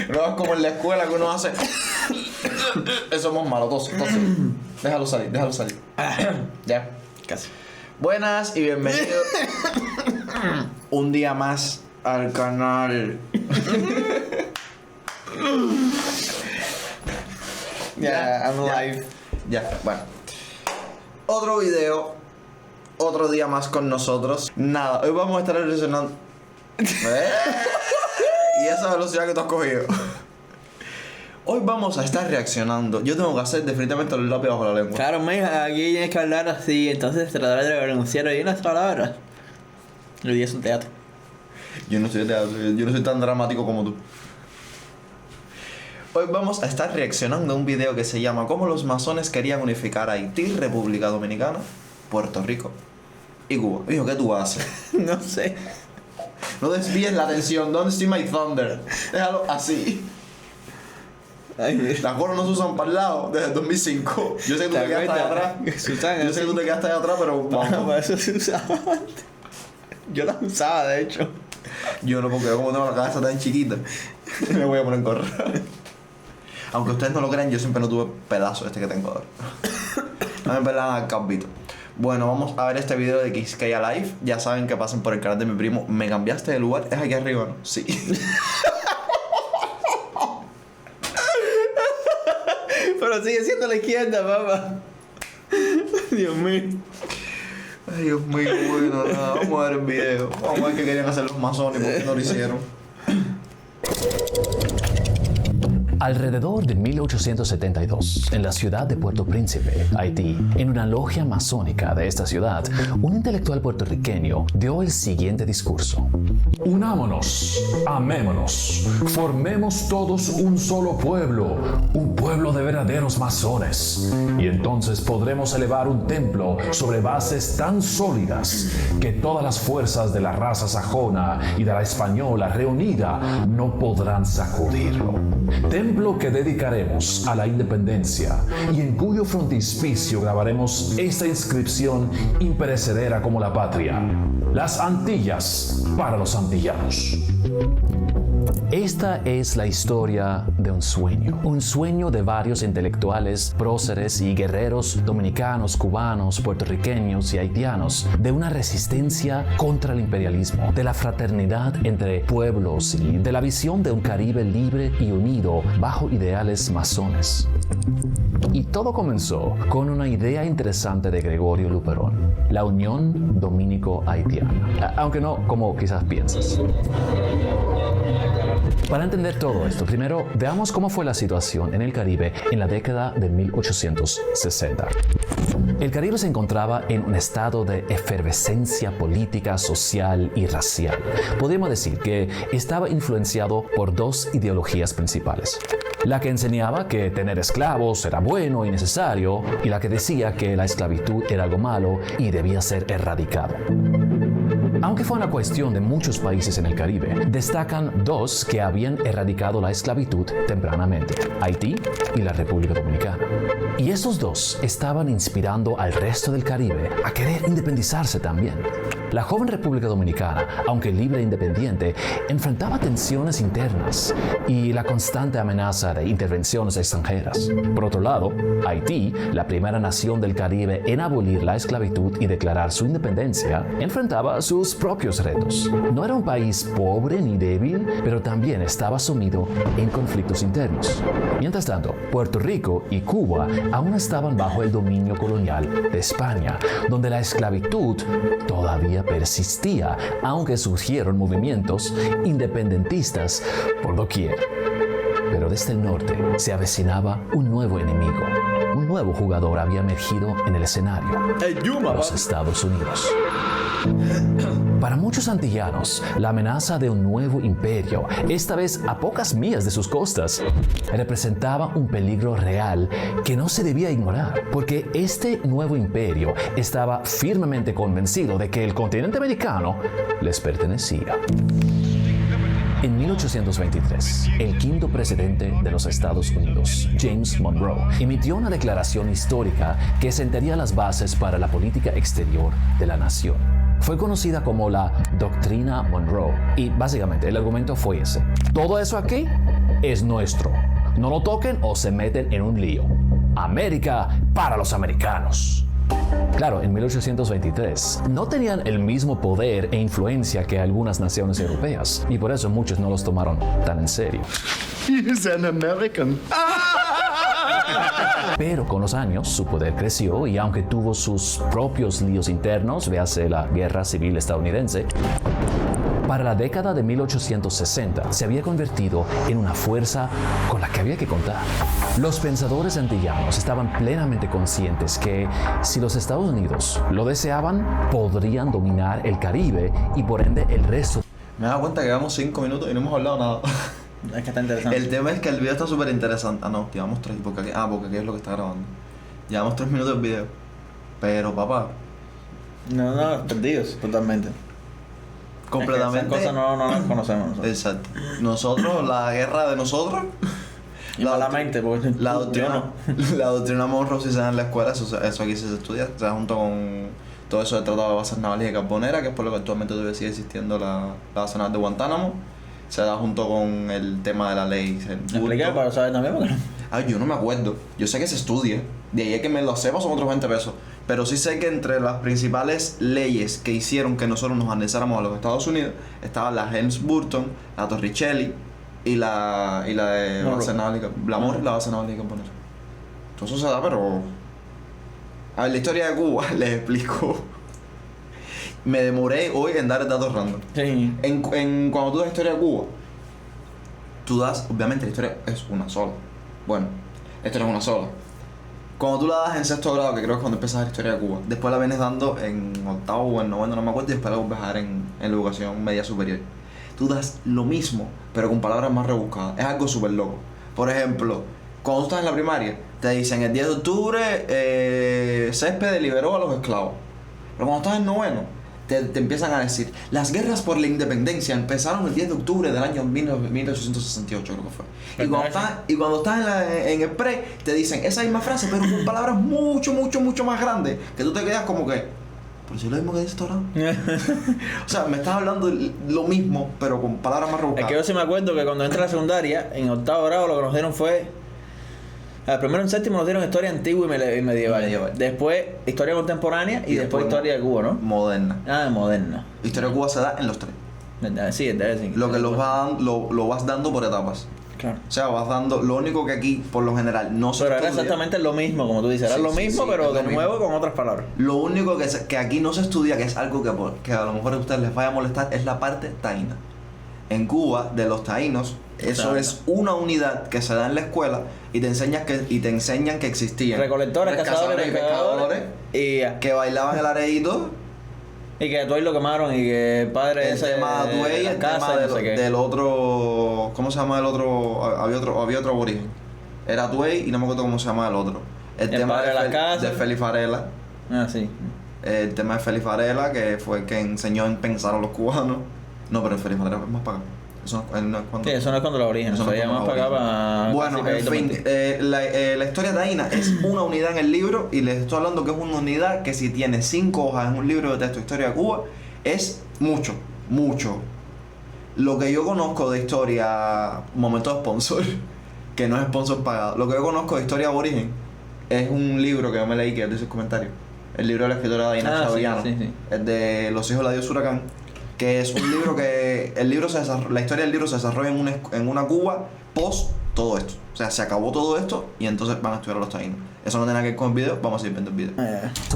No es como en la escuela que uno hace. Eso es malo, tos. Déjalo salir. Ya. Casi. Buenas y bienvenidos un día más al canal. I'm live. Ya, bueno. Otro video. Otro día más con nosotros. Nada, hoy vamos a estar reaccionando. Y esa velocidad que tú has cogido. Hoy vamos a estar reaccionando. Yo tengo que hacer definitivamente los labios bajo la lengua. Claro, mija, aquí tienes que hablar así, entonces tratar de pronunciar bien las palabras. El día es un teatro. Yo no soy tan dramático como tú. Hoy vamos a estar reaccionando a un video que se llama Cómo los masones querían unificar Haití, República Dominicana, Puerto Rico y Cuba. Hijo, ¿qué tú haces? No sé. No desvíes la atención. Don't see my thunder. Déjalo así. Ay, mira. Las gorras no se usan para el lado desde el 2005. Yo sé que tú te quedaste allá atrás. Yo sé que tú te quedaste allá atrás, pero vamos. No, para eso se usaba antes. Yo las usaba, de hecho. Yo no, porque yo como tengo la cabeza tan chiquita, me voy a poner en gorra. Aunque ustedes no lo crean, yo siempre no tuve pedazo que tengo ahora. No me pelaban al campito. Bueno, vamos a ver este video de Quisqueya Live. Ya saben que pasen por el canal de mi primo. ¿Me cambiaste de lugar? ¿Es aquí arriba, no? Sí. Pero sigue siendo la izquierda, papá. Dios mío. Ay, Dios mío, bueno, nada. Vamos a ver el video. Vamos a ver qué querían hacer los masones y por qué no lo hicieron. Alrededor de 1872, en la ciudad de Puerto Príncipe, Haití, en una logia masónica de esta ciudad, un intelectual puertorriqueño dio el siguiente discurso. Unámonos, amémonos, formemos todos un solo pueblo, un pueblo de verdaderos masones, y entonces podremos elevar un templo sobre bases tan sólidas que todas las fuerzas de la raza sajona y de la española reunida no podrán sacudirlo. Templo que dedicaremos a la independencia y en cuyo frontispicio grabaremos esta inscripción imperecedera como la patria: las Antillas para los antillanos. Esta es la historia de un sueño de varios intelectuales, próceres y guerreros dominicanos, cubanos, puertorriqueños y haitianos, de una resistencia contra el imperialismo, de la fraternidad entre pueblos y de la visión de un Caribe libre y unido bajo ideales masones. Y todo comenzó con una idea interesante de Gregorio Luperón: la Unión Dominico-Haitiana, aunque no como quizás piensas. Para entender todo esto, primero veamos cómo fue la situación en el Caribe en la década de 1860. El Caribe se encontraba en un estado de efervescencia política, social y racial. Podemos decir que estaba influenciado por dos ideologías principales: la que enseñaba que tener esclavos era bueno y necesario, y la que decía que la esclavitud era algo malo y debía ser erradicado. Aunque fue una cuestión de muchos países en el Caribe, destacan dos que habían erradicado la esclavitud tempranamente: Haití y la República Dominicana. Y estos dos estaban inspirando al resto del Caribe a querer independizarse también. La joven República Dominicana, aunque libre e independiente, enfrentaba tensiones internas y la constante amenaza de intervenciones extranjeras. Por otro lado, Haití, la primera nación del Caribe en abolir la esclavitud y declarar su independencia, enfrentaba sus propios retos. No era un país pobre ni débil, pero también estaba sumido en conflictos internos. Mientras tanto, Puerto Rico y Cuba aún estaban bajo el dominio colonial de España, donde la esclavitud todavía persistía, aunque surgieron movimientos independentistas por doquier. Pero desde el norte se avecinaba un nuevo enemigo. Un nuevo jugador había emergido en el escenario: los Estados Unidos. Para muchos antillanos, la amenaza de un nuevo imperio, esta vez a pocas millas de sus costas, representaba un peligro real que no se debía ignorar, porque este nuevo imperio estaba firmemente convencido de que el continente americano les pertenecía. En 1823, el quinto presidente de los Estados Unidos, James Monroe, emitió una declaración histórica que sentaría las bases para la política exterior de la nación. fue conocida como la Doctrina Monroe. Y básicamente el argumento fue ese. Todo eso aquí es nuestro. No lo toquen o se meten en un lío. América para los americanos. Claro, en 1823 no tenían el mismo poder e influencia que algunas naciones europeas, y por eso muchos no los tomaron tan en serio. He's an American. Pero con los años su poder creció y aunque tuvo sus propios líos internos, véase la Guerra Civil Estadounidense, para la década de 1860 se había convertido en una fuerza con la que había que contar. Los pensadores antillanos estaban plenamente conscientes que si los Estados Unidos lo deseaban, podrían dominar el Caribe y por ende el resto. Me he dado cuenta que llevamos 5 minutos y no hemos hablado nada. Es que está interesante. El tema es que el video está súper interesante. Ah, no, llevamos 3. Porque aquí es lo que está grabando. Llevamos 3 minutos de video. Pero, papá, No, perdidos totalmente. completamente. Es que esas cosas no las conocemos nosotros. Exacto. Nosotros, la guerra de nosotros. Y malamente, porque La yo doctrina, no. la doctrina Monroe sí se da en la escuela, eso aquí sí se estudia. O sea, junto con todo eso de tratado de bases navales y carbonera, que es por lo que actualmente todavía sigue existiendo la base naval de Guantánamo. Se da junto con el tema de la ley. Explica para saber también, porque Ay, yo no me acuerdo. Yo sé que se estudia. De ahí a que me lo sepa son otros 20 pesos. Pero sí sé que entre las principales leyes que hicieron que nosotros nos anexáramos a los Estados Unidos estaban la Helms-Burton, la Torricelli y la de base naval y la base naval y carbonera. Todo eso se da, pero... A ver, la historia de Cuba, les explico. Me demoré hoy en dar datos random. sí. Cuando tú das historia de Cuba, tú das, obviamente la historia es una sola. Bueno, la historia es una sola. Cuando tú la das en 6º grado, que creo que es cuando empiezas la historia de Cuba, después la vienes dando en 8º o en 9º, no me acuerdo, y después la vuelves a dar en la educación media superior. Tú das lo mismo, pero con palabras más rebuscadas. Es algo súper loco. Por ejemplo, cuando tú estás en la primaria, te dicen el 10 de octubre Céspedes liberó a los esclavos. Pero cuando estás en 9º, te empiezan a decir, las guerras por la independencia empezaron el 10 de octubre del año 1868, creo que fue. Y cuando estás en el pre, te dicen esa misma frase, pero con palabras mucho más grandes, que tú te quedas como que, pero si es lo mismo que dice ahora. O sea, me estás hablando lo mismo, pero con palabras más Es rebuscadas. que yo sí me acuerdo que cuando entré a la secundaria, en 8º grado lo que nos dieron fue... Primero en 7º nos dieron historia antigua y medieval. Después historia contemporánea y después historia de Cuba, ¿no? Moderna. Moderna. Historia de Cuba se da en los 3. Sí, debe ser. Lo que lo vas dando por etapas. Claro. O sea, vas dando... Lo único que aquí, por lo general, no se Pero era estudia. exactamente lo mismo, como tú dices. Era Sí, lo sí, mismo, sí, pero es lo de nuevo mismo. con otras palabras. Lo único que aquí no se estudia, que es algo que a lo mejor a ustedes les vaya a molestar, es la parte taína. En Cuba, de los taínos, eso Claro. es una unidad que se da en la escuela y te enseñan que existían Recolectores, cazadores y pescadores y que bailaban el areíto. Y que a Tuey lo quemaron y que el padre El tema de Tuey, la el casa tema y no sé qué. del otro... ¿Cómo se llama el otro? Había otro aborigen. Era Tuey y no me acuerdo cómo se llama el otro. El tema padre de la casa. de Félix Varela. Sí. El tema de Félix Varela, que fue el que enseñó en pensar a los cubanos. No, pero Félix Varela es más para acá. Eso no es cuando... Sí, eso no es cuando los orígenes, Eso eso no es ya más cuando para acá los para... Bueno, casi en fin, pegadito, la historia taína es una unidad en el libro y les estoy hablando que es una unidad que si tiene 5 hojas en un libro de texto historia de Cuba es mucho. Lo que yo conozco de historia, momento de sponsor, que no es sponsor pagado, lo que yo conozco de historia aborigen es un libro que yo me leí que dice el comentario. El libro de la escritora Daina sí, Chaviano, sí. el de Los hijos de la diosa Huracán, que es un libro que la historia del libro se desarrolla en una Cuba post todo esto. O sea, se acabó todo esto y entonces van a estudiar a los taínos. Eso no tiene nada que ver con el video, vamos a ir viendo el video.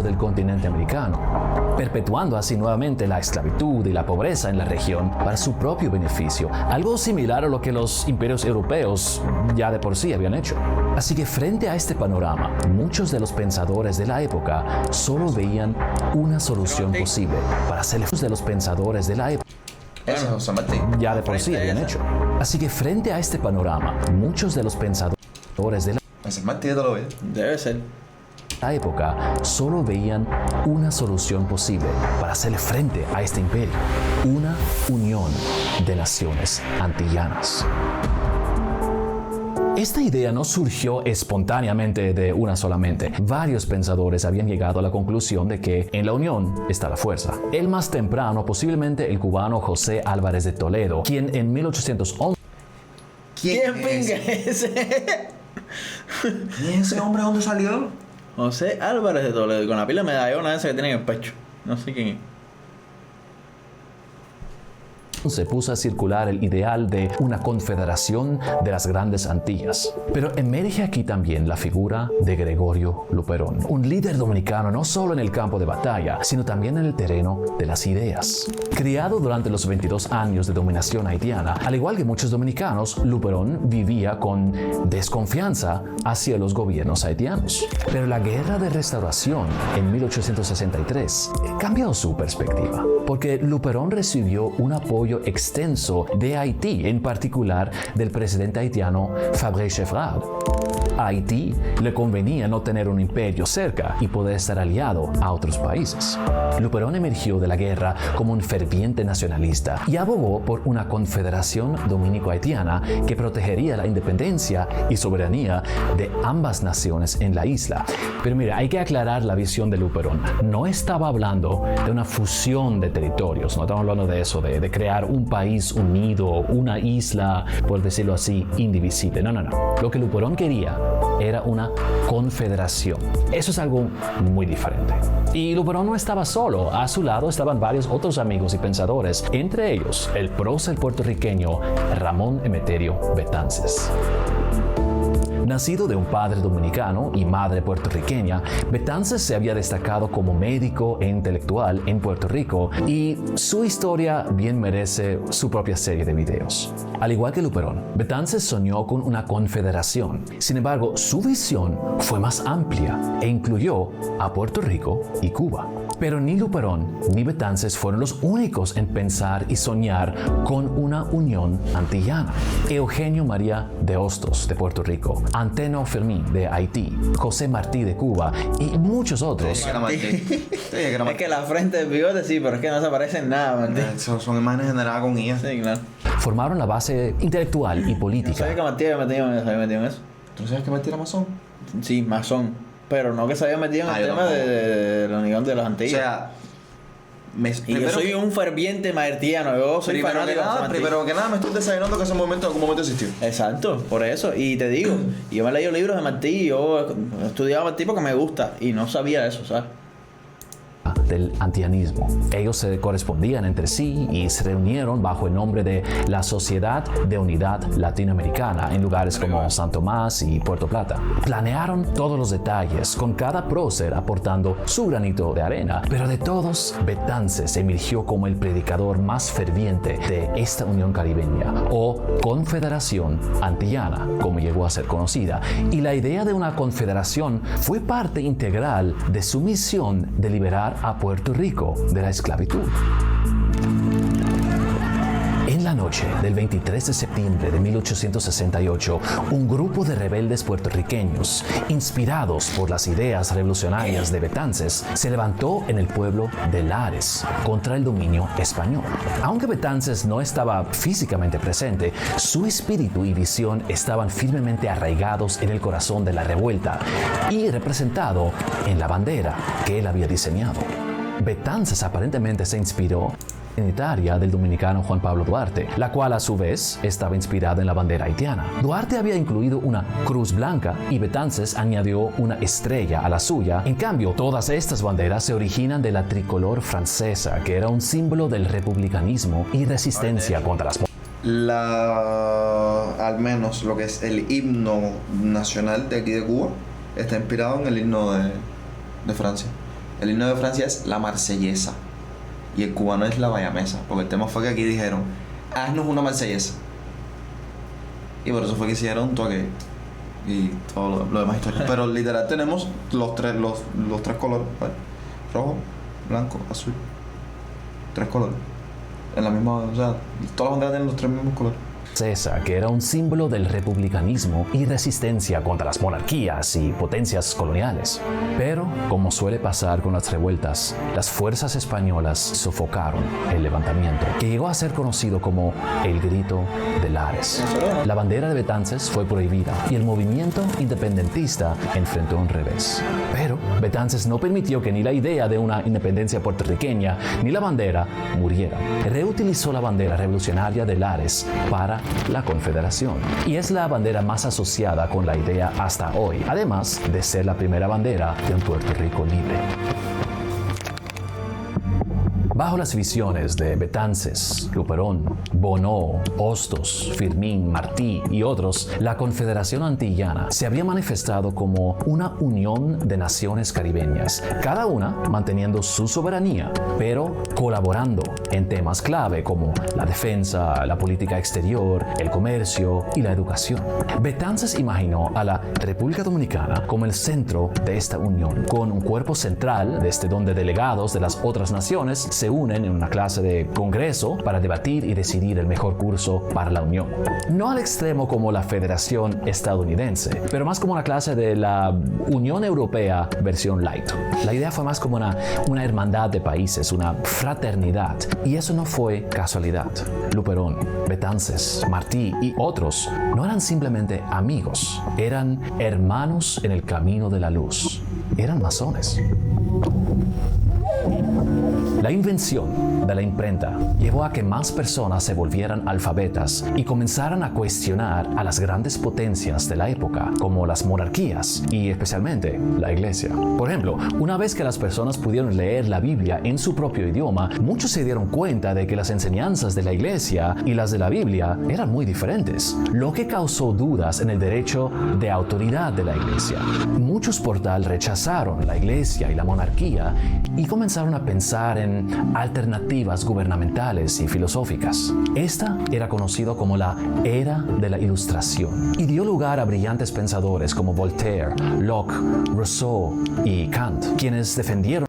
Del continente americano, perpetuando así nuevamente la esclavitud y la pobreza en la región para su propio beneficio, algo similar a lo que los imperios europeos ya de por sí habían hecho. Así que frente a este panorama, muchos de los pensadores de la época solo veían una solución posible para hacer de los pensadores de la época Ese es José Martín. ya de por sí habían hecho. Así que frente a este panorama, muchos de los pensadores de José Martín, te lo veo. Debe ser. la época solo veían una solución posible para hacerle frente a este imperio: una unión de naciones antillanas. Esta idea no surgió espontáneamente de una sola mente. Varios pensadores habían llegado a la conclusión de que en la unión está la fuerza. El más temprano, posiblemente el cubano José Álvarez de Toledo, quien en 1811... ¿Quién pinga ese? ¿Y ese hombre dónde salió? José Álvarez de Toledo, con la pila de medallona esa que tiene en el pecho. No sé quién es. Se puso a circular el ideal de una confederación de las grandes Antillas. Pero emerge aquí también la figura de Gregorio Luperón, un líder dominicano no solo en el campo de batalla, sino también en el terreno de las ideas. Criado durante los 22 años de dominación haitiana, al igual que muchos dominicanos, Luperón vivía con desconfianza hacia los gobiernos haitianos. Pero la Guerra de Restauración en 1863 cambió su perspectiva, porque Luperón recibió un apoyo extenso de Haití, en particular del presidente haitiano Fabrice Chevreul. A Haití le convenía no tener un imperio cerca y poder estar aliado a otros países. Luperón emergió de la guerra como un ferviente nacionalista y abogó por una confederación dominico-haitiana que protegería la independencia y soberanía de ambas naciones en la isla. Pero mira, hay que aclarar la visión de Luperón. No estaba hablando de una fusión de territorios, no estamos hablando de eso, de crear un país unido, una isla, por decirlo así, indivisible. No. Lo que Luperón quería era una confederación. Eso es algo muy diferente. Y Luperón no estaba solo. A su lado estaban varios otros amigos y pensadores, entre ellos el prócer puertorriqueño Ramón Emeterio Betances. Nacido de un padre dominicano y madre puertorriqueña, Betances se había destacado como médico e intelectual en Puerto Rico y su historia bien merece su propia serie de videos. Al igual que Luperón, Betances soñó con una confederación. Sin embargo, su visión fue más amplia e incluyó a Puerto Rico y Cuba. Pero ni Luperón ni Betances fueron los únicos en pensar y soñar con una unión antillana. Eugenio María de Hostos de Puerto Rico, Anteno Fermín de Haití, José Martí de Cuba y muchos otros. Es que la frente del bigote sí, pero es que no se parecen nada, Martí. Son imágenes generadas con IA. Sí, claro. Formaron la base intelectual y política. ¿Sabes que Martí había metido en eso? ¿Tú sabes que Martí era masón? Sí, masón. Pero no que se había metido en el tema de la unión de las O Antillas. sea, yo soy un ferviente martiano. Yo soy fanático de Martí. Primero que nada me estoy desayunando que ese momento en algún momento existió. Exacto, por eso. Y te digo, yo me he leído libros de Martí, yo estudiaba Martí porque me gusta y no sabía eso, ¿sabes? Del antianismo. Ellos se correspondían entre sí y se reunieron bajo el nombre de la Sociedad de Unidad Latinoamericana en lugares como San Tomás y Puerto Plata. Planearon todos los detalles, con cada prócer aportando su granito de arena, pero de todos, Betances emergió como el predicador más ferviente de esta unión caribeña, o Confederación Antillana, como llegó a ser conocida, y la idea de una confederación fue parte integral de su misión de liberar a Puerto Rico de la esclavitud. En la noche del 23 de septiembre de 1868, un grupo de rebeldes puertorriqueños, inspirados por las ideas revolucionarias de Betances, se levantó en el pueblo de Lares contra el dominio español. Aunque Betances no estaba físicamente presente, su espíritu y visión estaban firmemente arraigados en el corazón de la revuelta y representado en la bandera que él había diseñado. Betances aparentemente se inspiró unitaria del dominicano Juan Pablo Duarte, la cual a su vez estaba inspirada en la bandera haitiana. Duarte había incluido una cruz blanca y Betances añadió una estrella a la suya. En cambio, todas estas banderas se originan de la tricolor francesa, que era un símbolo del republicanismo y resistencia contra las... Al menos lo que es el himno nacional de aquí de Cuba está inspirado en el himno de Francia. El himno de Francia es la Marsellesa y el cubano es la Bayamesa, porque el tema fue que aquí dijeron, haznos una Marsellesa, y por eso fue que hicieron un toque y todo lo demás historia. Pero literal tenemos los tres colores, ¿vale? Rojo, blanco, azul, 3 colores en la misma, o sea, todas las banderas tienen los 3 mismos colores. francesa, que era un símbolo del republicanismo y resistencia contra las monarquías y potencias coloniales. Pero, como suele pasar con las revueltas, las fuerzas españolas sofocaron el levantamiento, que llegó a ser conocido como el Grito de Lares. La bandera de Betances fue prohibida y el movimiento independentista enfrentó un revés. Pero Betances no permitió que ni la idea de una independencia puertorriqueña ni la bandera murieran. Reutilizó la bandera revolucionaria de Lares para la Confederación y es la bandera más asociada con la idea hasta hoy, además de ser la primera bandera de un Puerto Rico libre. Bajo las visiones de Betances, Luperón, Bonó, Hostos, Firmín, Martí y otros, la Confederación Antillana se había manifestado como una unión de naciones caribeñas, cada una manteniendo su soberanía, pero colaborando en temas clave como la defensa, la política exterior, el comercio y la educación. Betances imaginó a la República Dominicana como el centro de esta unión, con un cuerpo central desde donde delegados de las otras naciones se unen en una clase de congreso para debatir y decidir el mejor curso para la Unión. No al extremo como la Federación Estadounidense, pero más como una clase de la Unión Europea versión light. La idea fue más como una hermandad de países, una fraternidad, y eso no fue casualidad. Luperón, Betances, Martí y otros no eran simplemente amigos, eran hermanos en el camino de la luz, eran masones. La invención de la imprenta llevó a que más personas se volvieran alfabetas y comenzaran a cuestionar a las grandes potencias de la época, como las monarquías y especialmente la Iglesia. Por ejemplo, una vez que las personas pudieron leer la Biblia en su propio idioma, muchos se dieron cuenta de que las enseñanzas de la Iglesia y las de la Biblia eran muy diferentes, lo que causó dudas en el derecho de autoridad de la Iglesia. Muchos por tal rechazaron la Iglesia y la monarquía y comenzaron a pensar en alternativas gubernamentales y filosóficas. Esta era conocida como la Era de la Ilustración y dio lugar a brillantes pensadores como Voltaire, Locke, Rousseau y Kant, quienes defendieron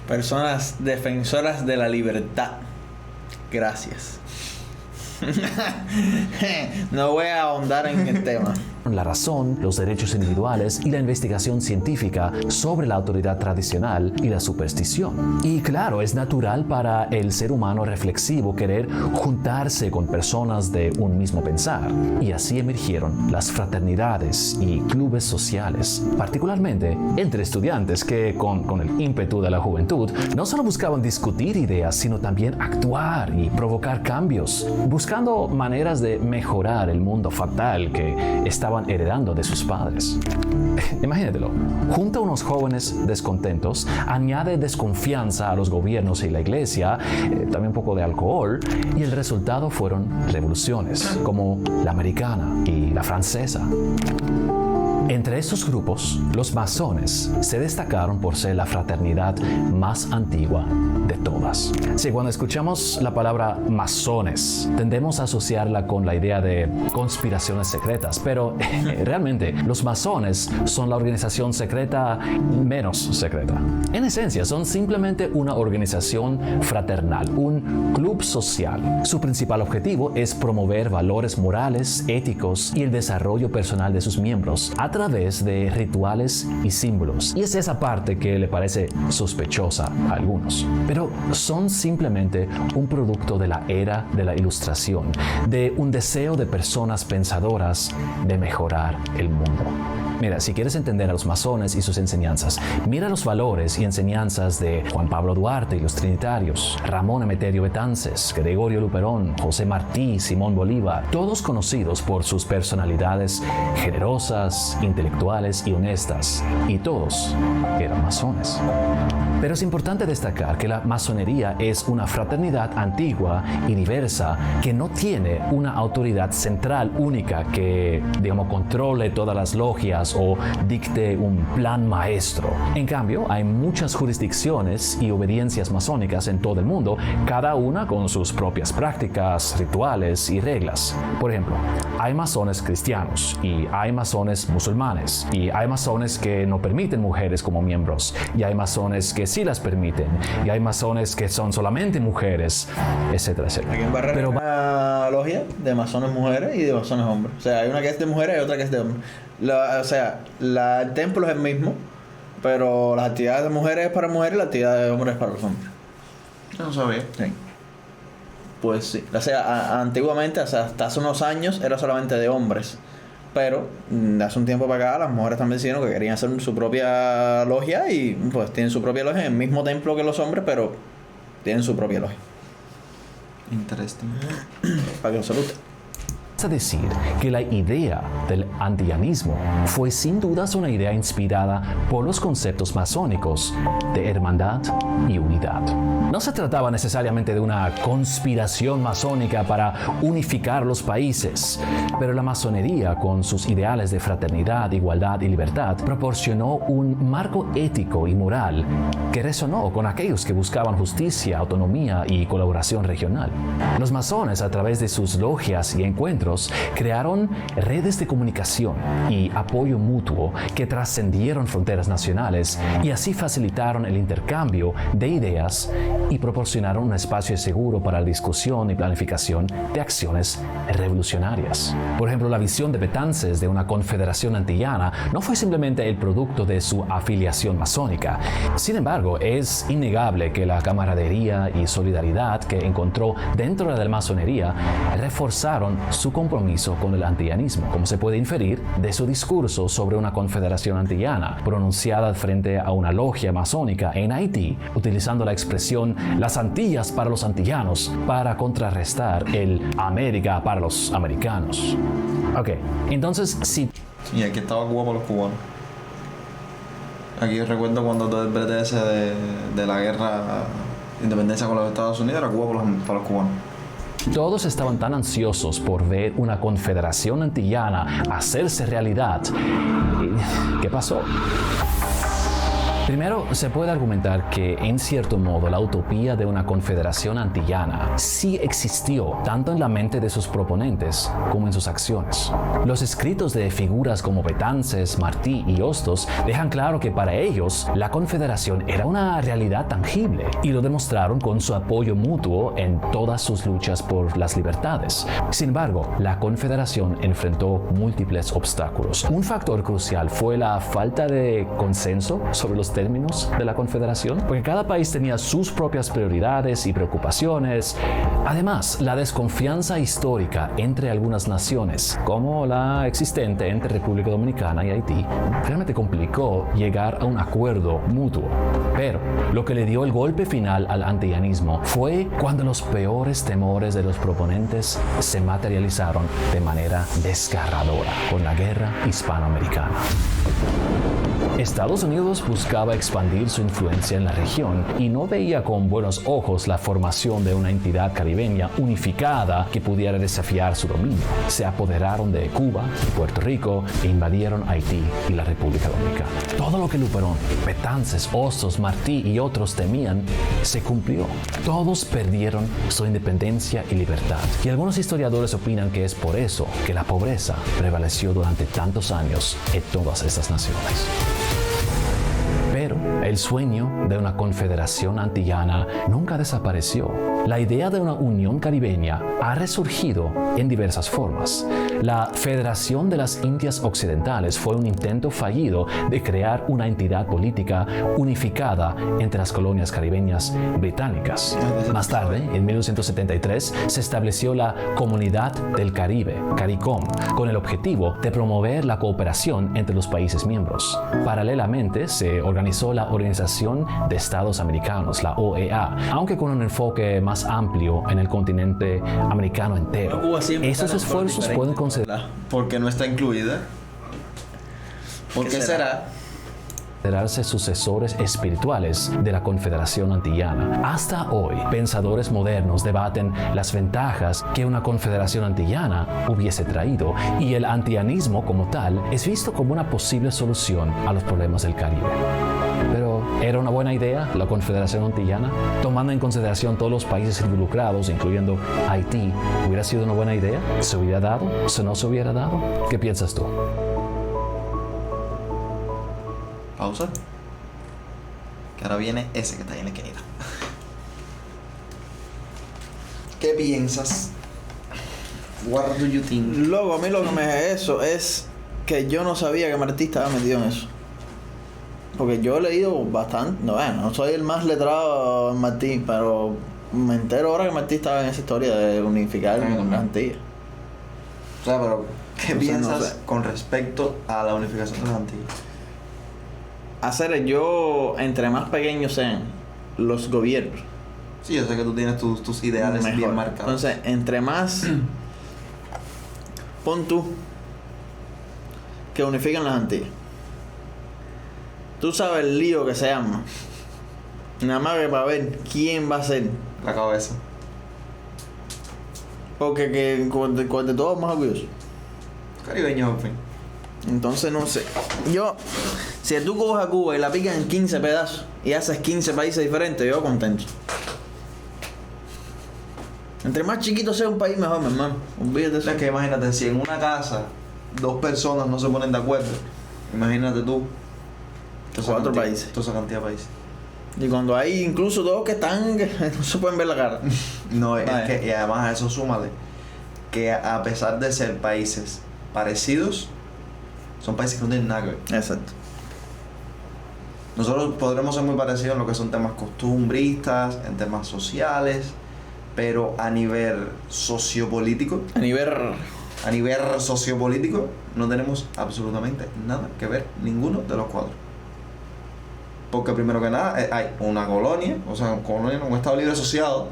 personas defensoras de la libertad. Gracias. No voy a ahondar en el tema. la razón, los derechos individuales y la investigación científica sobre la autoridad tradicional y la superstición. Y claro, es natural para el ser humano reflexivo querer juntarse con personas de un mismo pensar. Y así emergieron las fraternidades y clubes sociales, particularmente entre estudiantes que, con el ímpetu de la juventud, no solo buscaban discutir ideas, sino también actuar y provocar cambios, buscando maneras de mejorar el mundo fatal que estaban heredando de sus padres. Imagínatelo, junta a unos jóvenes descontentos, añade desconfianza a los gobiernos y la iglesia, también un poco de alcohol, y el resultado fueron revoluciones, como la americana y la francesa. Entre estos grupos, los masones se destacaron por ser la fraternidad más antigua de todas. Sí, cuando escuchamos la palabra masones, tendemos a asociarla con la idea de conspiraciones secretas, pero realmente los masones son la organización secreta menos secreta. En esencia, son simplemente una organización fraternal, un club social. Su principal objetivo es promover valores morales, éticos y el desarrollo personal de sus miembros a través de rituales y símbolos. Y es esa parte que le parece sospechosa a algunos. Pero son simplemente un producto de la era de la Ilustración, de un deseo de personas pensadoras de mejorar el mundo. Mira, si quieres entender a los masones y sus enseñanzas, mira los valores y enseñanzas de Juan Pablo Duarte y los Trinitarios, Ramón Emeterio Betances, Gregorio Luperón, José Martí, Simón Bolívar, todos conocidos por sus personalidades generosas, intelectuales y honestas, y todos eran masones. Pero es importante destacar que la masonería es una fraternidad antigua y diversa que no tiene una autoridad central única que, controle todas las logias reglas o dicte un plan maestro. En cambio, hay muchas jurisdicciones y obediencias masónicas en todo el mundo, cada una con sus propias prácticas, rituales y reglas. Por ejemplo, hay masones cristianos y hay masones musulmanes y hay masones que no permiten mujeres como miembros y hay masones que sí las permiten y hay masones que son solamente mujeres, etcétera, etcétera. Aquí en Barrera hay una logia de masones mujeres y de masones hombres. O sea, hay una que es de mujeres y otra que es de hombres. El templo es el mismo, pero las actividades de mujeres es para mujeres y las actividades de hombres es para los hombres. No sabía. Sí. Pues sí. O sea, antiguamente, o sea, hasta hace unos años era solamente de hombres. Pero de hace un tiempo para acá las mujeres también decidieron que querían hacer su propia logia y pues tienen su propia logia en el mismo templo que los hombres, pero tienen su propia logia. Interesting. Para que lo salute. Es decir, que la idea del antillanismo fue sin dudas una idea inspirada por los conceptos masónicos de hermandad y unidad. No se trataba necesariamente de una conspiración masónica para unificar los países, pero la masonería, con sus ideales de fraternidad, igualdad y libertad, proporcionó un marco ético y moral que resonó con aquellos que buscaban justicia, autonomía y colaboración regional. Los masones, a través de sus logias y encuentros, crearon redes de comunicación y apoyo mutuo que trascendieron fronteras nacionales y así facilitaron el intercambio de ideas y proporcionaron un espacio seguro para la discusión y planificación de acciones revolucionarias. Por ejemplo, la visión de Betances de una confederación antillana no fue simplemente el producto de su afiliación masónica. Sin embargo, es innegable que la camaradería y solidaridad que encontró dentro de la masonería reforzaron su compromiso con el antillanismo, como se puede inferir de su discurso sobre una confederación antillana, pronunciada frente a una logia masónica en Haití, utilizando la expresión "las Antillas para los antillanos" para contrarrestar el "América para los americanos". Ok, entonces si... Y aquí estaba Cuba para los cubanos. Aquí yo recuerdo cuando todo el brete ese de la guerra de independencia con los Estados Unidos, era Cuba para los cubanos. Todos estaban tan ansiosos por ver una confederación antillana hacerse realidad. ¿Qué pasó? Primero, se puede argumentar que, en cierto modo, la utopía de una confederación antillana sí existió, tanto en la mente de sus proponentes como en sus acciones. Los escritos de figuras como Betances, Martí y Hostos dejan claro que para ellos la confederación era una realidad tangible y lo demostraron con su apoyo mutuo en todas sus luchas por las libertades. Sin embargo, la confederación enfrentó múltiples obstáculos. Un factor crucial fue la falta de consenso sobre los términos de la confederación, porque cada país tenía sus propias prioridades y preocupaciones. Además, la desconfianza histórica entre algunas naciones, como la existente entre República Dominicana y Haití, realmente complicó llegar a un acuerdo mutuo. Pero lo que le dio el golpe final al antillanismo fue cuando los peores temores de los proponentes se materializaron de manera desgarradora con la guerra hispanoamericana. Estados Unidos buscaba expandir su influencia en la región y no veía con buenos ojos la formación de una entidad caribeña unificada que pudiera desafiar su dominio. Se apoderaron de Cuba y Puerto Rico e invadieron Haití y la República Dominicana. Todo lo que Luperón, Betances, Hostos, Martí y otros temían se cumplió. Todos perdieron su independencia y libertad. Y algunos historiadores opinan que es por eso que la pobreza prevaleció durante tantos años en todas estas naciones. Pero el sueño de una confederación antillana nunca desapareció. La idea de una unión caribeña ha resurgido en diversas formas. La Federación de las Indias Occidentales fue un intento fallido de crear una entidad política unificada entre las colonias caribeñas británicas. Más tarde, en 1973, se estableció la Comunidad del Caribe, CARICOM, con el objetivo de promover la cooperación entre los países miembros. Paralelamente, se organizó la Organización de Estados Americanos, la OEA, aunque con un enfoque más amplio en el continente americano entero. Esos esfuerzos pueden considerar... ¿Por qué no está incluida? ¿Por qué será? considerarse sucesores espirituales de la Confederación Antillana. Hasta hoy, pensadores modernos debaten las ventajas que una Confederación Antillana hubiese traído, y el antillanismo como tal es visto como una posible solución a los problemas del Caribe. Pero, ¿era una buena idea la Confederación Antillana? Tomando en consideración todos los países involucrados, incluyendo Haití, ¿hubiera sido una buena idea? ¿Se hubiera dado? ¿Se no se hubiera dado? ¿Qué piensas tú? Pausa. Que ahora viene ese que está ahí en la esquinita. ¿Qué piensas? What do you think? Luego, a mí lo que me eso es que yo no sabía que Martí estaba metido en eso. Porque yo he leído bastante, no soy el más letrado en Martí, pero me entero ahora que Martí estaba en esa historia de unificar las Antillas. O sea, pero ¿qué O sea, piensas no sé. con respecto a la unificación de las Antillas? Hacer yo, entre más pequeños sean los gobiernos, Sí, yo sé que tú tienes tus ideales mejor. bien marcados. Entonces, entre más pon tú que unifican las Antillas. Tú sabes el lío que se arma. Nada más que para ver quién va a ser. La cabeza. Porque que cuál de todos más orgulloso. Caribeños, en fin. Entonces no sé. Yo, si tú coges a Cuba y la picas en 15 pedazos y haces 15 países diferentes, yo contento. Entre más chiquito sea un país, mejor, mi hermano. Olvídate de eso. Es que imagínate, si en una casa 2 personas no se ponen de acuerdo, imagínate tú. toda esa 4 cantidad- países. Toda esa cantidad de países. Y cuando hay incluso dos que están, que no se pueden ver la cara. No, es Vaya. que, y además a eso súmale que a pesar de ser países parecidos, son países que no tienen nada que ver. Exacto. Nosotros podremos ser muy parecidos en lo que son temas costumbristas, en temas sociales, pero a nivel sociopolítico, no tenemos absolutamente nada que ver, ninguno de los 4. Porque primero que nada hay una colonia, o sea, un estado libre asociado,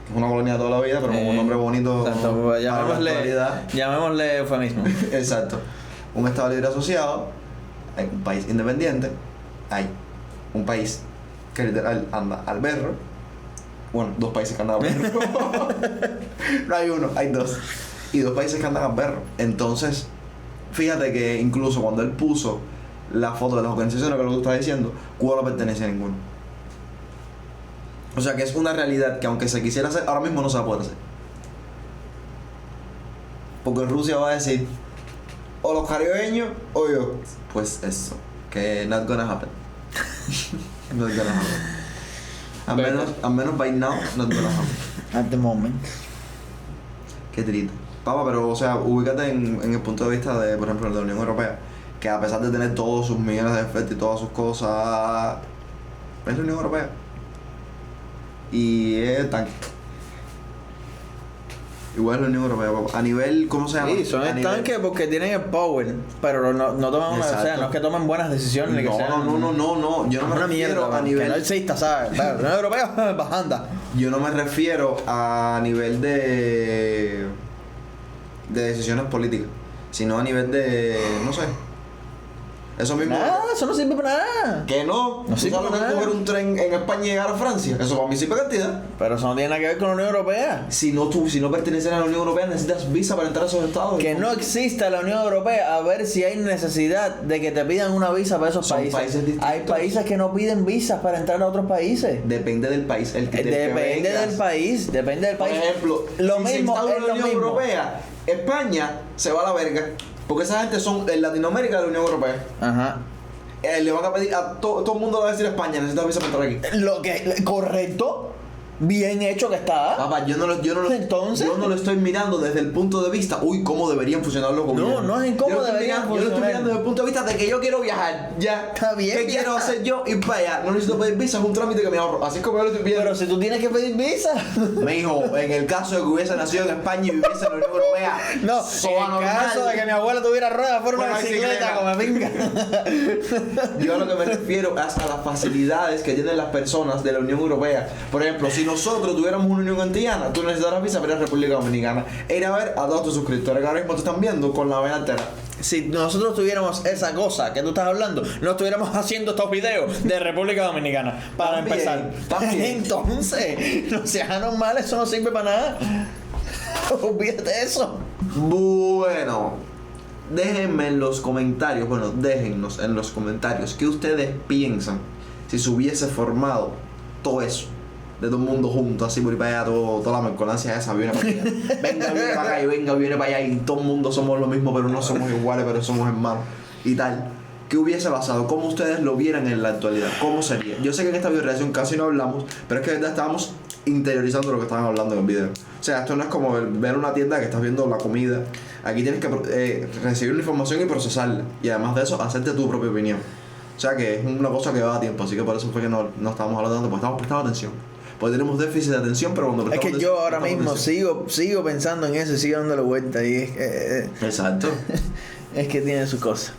que es una colonia de toda la vida, pero con un nombre bonito Tanto, para la llamémosle actualidad. eufemismo. Exacto. Un estado libre asociado, hay un país independiente, hay un país que literal anda al berro. Bueno, 2 países que andan al berro. No hay uno, hay 2. Y 2 países que andan al berro. Entonces, fíjate que incluso cuando él puso la foto de las organizaciones, que es lo que tú estás diciendo, Cuba no pertenece a ninguno. O sea que es una realidad que aunque se quisiera hacer, ahora mismo no se va a poder hacer. Porque Rusia va a decir, o los caribeños o yo. Pues eso, que not gonna happen. Not gonna happen. Al menos by now, not gonna happen. At the moment. Qué triste. Papá, pero o sea, ubícate en el punto de vista de, por ejemplo, de la Unión Europea, que a pesar de tener todos sus millones de defectos y todas sus cosas, es la Unión Europea. Y es tanque. Igual es la Unión Europea, papá. A nivel, ¿cómo se llama? Sí, son A nivel- estanques porque tienen el power, pero no toman una, o sea, Exacto. no es que tomen buenas decisiones ni que sean No, yo no me una refiero mierda, a que nivel. no exista, ¿sabes? Claro, la Unión Europea bajanda. Yo no me refiero a nivel de decisiones políticas, sino a nivel de, no sé. Eso mismo. Nada, eso no sirve para nada. Que no. No ¿Tú sirve sabes lo que para es nada. coger un tren en España y llegar a Francia? Eso para mí sí cantidad. Pero eso no tiene nada que ver con la Unión Europea. Si no perteneces a la Unión Europea, necesitas visa para entrar a esos estados. Que no exista la Unión Europea, a ver si hay necesidad de que te pidan una visa para esos Son países. países distintos. Hay países que no piden visas para entrar a otros países. Depende del país. Depende del país, depende del Por país. ejemplo, lo si mismo se instaura es la lo Unión mismo. Europea, España se va a la verga. Porque esa gente son en Latinoamérica de la Unión Europea. Ajá. Le van a pedir a todo el mundo le va a decir España, necesitas visa para entrar aquí. Lo que correcto, bien hecho que está. Papá, Entonces. yo no lo estoy mirando desde el punto de vista, cómo deberían funcionar los gobiernos. No es en cómo Yo lo estoy deberían mirando- Yo lo estoy funcionar. mirando desde el punto de vista de que yo quiero viajar. Ya. Está bien, ¿Qué viaja. quiero hacer yo? Ir para allá. No necesito pedir visa, es un trámite que me ahorro. Así es como yo lo estoy viendo. Pero si tú tienes que pedir visa. Me dijo, en el caso de que hubiese nacido en España y viviese en la Unión Europea, No, so en el anormal. caso de que mi abuela tuviera ruedas fuera una Una bicicleta como pinga. Yo a lo que me refiero es a las facilidades que tienen las personas de la Unión Europea. Por ejemplo, si nosotros tuviéramos una unión antillana, tú necesitaras visa para ir a República Dominicana e ir a ver a todos tus suscriptores que ahora mismo te están viendo con la vena entera. Si nosotros tuviéramos esa cosa que tú estás hablando, no estuviéramos haciendo estos videos de República Dominicana. Para También, empezar. también. Entonces, no seas anormal, eso no sirve para nada. Olvídate de eso. Bueno, déjenme en los comentarios, déjennos en los comentarios qué ustedes piensan si se hubiese formado todo eso. De todo el mundo junto, así por ahí para allá, toda la mercolancia esa, viene para allá. Venga, viene para acá y venga, viene para allá. Y todo el mundo somos lo mismo, pero no somos iguales, pero somos hermanos. Y tal. ¿Qué hubiese pasado? ¿Cómo ustedes lo vieran en la actualidad? ¿Cómo sería? Yo sé que en esta videoreacción casi no hablamos, pero es que de verdad estábamos interiorizando lo que estaban hablando en el video. O sea, esto no es como ver una tienda que estás viendo la comida. Aquí tienes que recibir la información y procesarla. Y además de eso, hacerte tu propia opinión. O sea que es una cosa que va a tiempo. Así que por eso fue que no estábamos hablando tanto, porque estamos prestando atención. Porque tenemos déficit de atención, pero cuando Es prestamos que yo atención, ahora prestamos mismo atención. sigo pensando en eso y sigo dándole vuelta. Y es que, Exacto. es que tiene su cosa.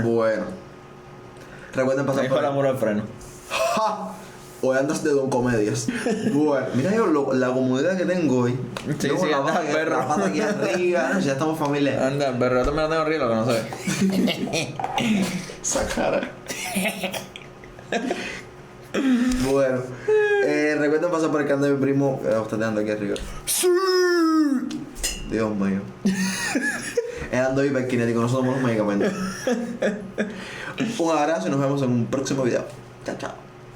Bueno. Recuerden pasar Es para el amor al freno. ¡Ja! Hoy andas de Don Comedias. Bueno, mira yo la comodidad que tengo hoy. Sí, Luego sí, la andas pata al perro. La pata aquí arriba. Ya estamos familiares. Anda, pero yo también la tengo arriba, lo que no sé. Esa cara. Bueno, recuerden pasar por el canal de mi primo. Está dejando aquí arriba. ¡Sí! Dios mío. Es ando hiperkinético, nosotros somos los medicamentos. Un abrazo y nos vemos en un próximo video. Chao, chao.